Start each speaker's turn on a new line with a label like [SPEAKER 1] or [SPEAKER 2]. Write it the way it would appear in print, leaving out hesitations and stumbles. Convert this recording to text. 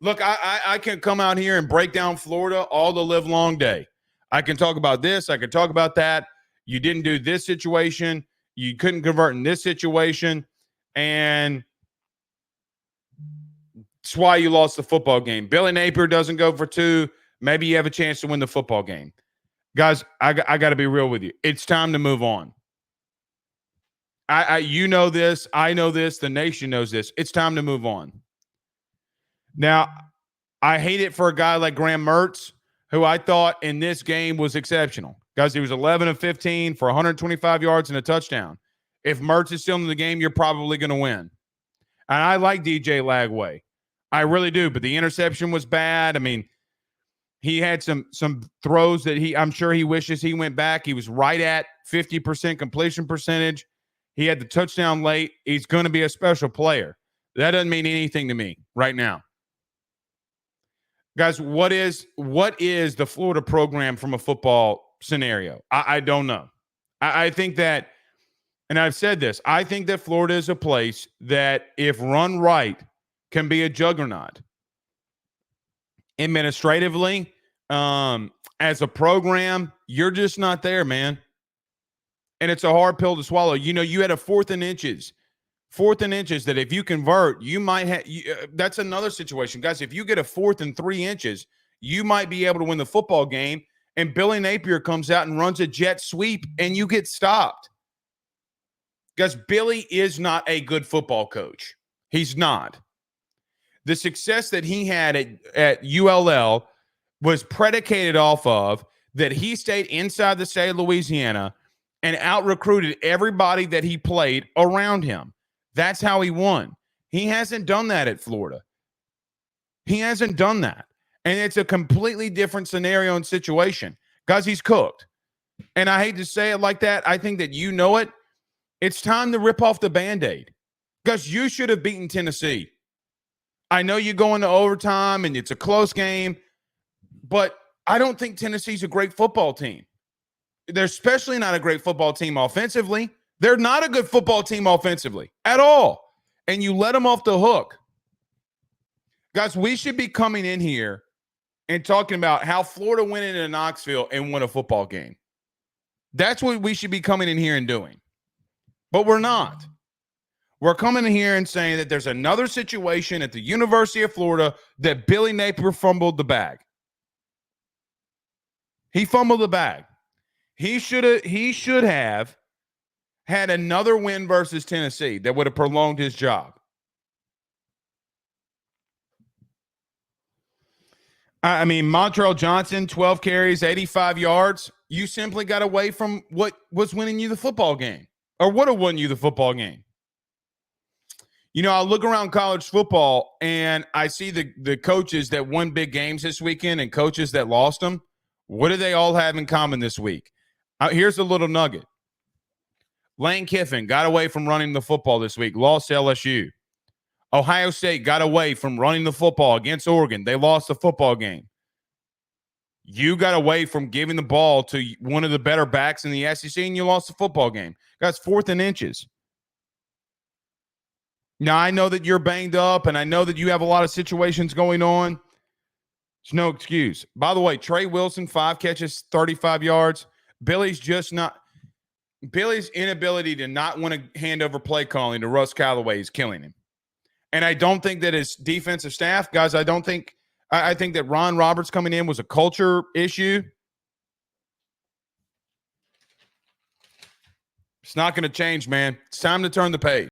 [SPEAKER 1] Look, I can come out here and break down Florida all the live long day. I can talk about this. I can talk about that. You didn't do this situation. You couldn't convert in this situation. And that's why you lost the football game. Billy Napier doesn't go for 2. Maybe you have a chance to win the football game. Guys, I got to be real with you. It's time to move on. You know this. I know this. The nation knows this. It's time to move on. Now, I hate it for a guy like Graham Mertz, who I thought in this game was exceptional. Guys, he was 11 of 15 for 125 yards and a touchdown. If Mertz is still in the game, you're probably going to win. And I like DJ Lagway. I really do, but the interception was bad. I mean, he had some throws that I'm sure he wishes he went back. He was right at 50% completion percentage. He had the touchdown late. He's going to be a special player. That doesn't mean anything to me right now. Guys, what is the Florida program from a football scenario? I don't know. I think that, and I've said this, I think that Florida is a place that, if run right, can be a juggernaut. Administratively, as a program, you're just not there, man. And it's a hard pill to swallow. You know, you had a 4th and inches that if you convert, you might have that's another situation. Guys, if you get a 4th and 3 inches, you might be able to win the football game. And Billy Napier comes out and runs a jet sweep and you get stopped. Guys, Billy is not a good football coach. He's not. The success that he had at ULL was predicated off of that he stayed inside the state of Louisiana and out-recruited everybody that he played around him. That's how he won. He hasn't done that at Florida. He hasn't done that. And it's a completely different scenario and situation. Guys, he's cooked. And I hate to say it like that. I think that you know it. It's time to rip off the Band-Aid. Guys, you should have beaten Tennessee. I know you go into overtime and it's a close game, but I don't think Tennessee's a great football team. They're especially not a great football team offensively. They're not a good football team offensively at all. And you let them off the hook. Guys, we should be coming in here and talking about how Florida went into Knoxville and won a football game. That's what we should be coming in here and doing. But we're not. We're coming in here and saying that there's another situation at the University of Florida that Billy Napier fumbled the bag. He fumbled the bag. He should have had another win versus Tennessee that would have prolonged his job. I mean, Montrell Johnson, 12 carries, 85 yards. You simply got away from what was winning you the football game, or would have won you the football game. You know, I look around college football and I see the coaches that won big games this weekend and coaches that lost them. What do they all have in common this week? Here's a little nugget. Lane Kiffin got away from running the football this week, lost to LSU. Ohio State got away from running the football against Oregon. They lost the football game. You got away from giving the ball to one of the better backs in the SEC, and you lost the football game. That's 4th and inches. Now, I know that you're banged up, and I know that you have a lot of situations going on. There's no excuse. By the way, Trey Wilson, 5 catches, 35 yards. Billy's inability to not want to hand over play calling to Russ Callaway is killing him. And I don't think that his defensive staff, guys, I think that Ron Roberts coming in was a culture issue. It's not going to change, man. It's time to turn the page.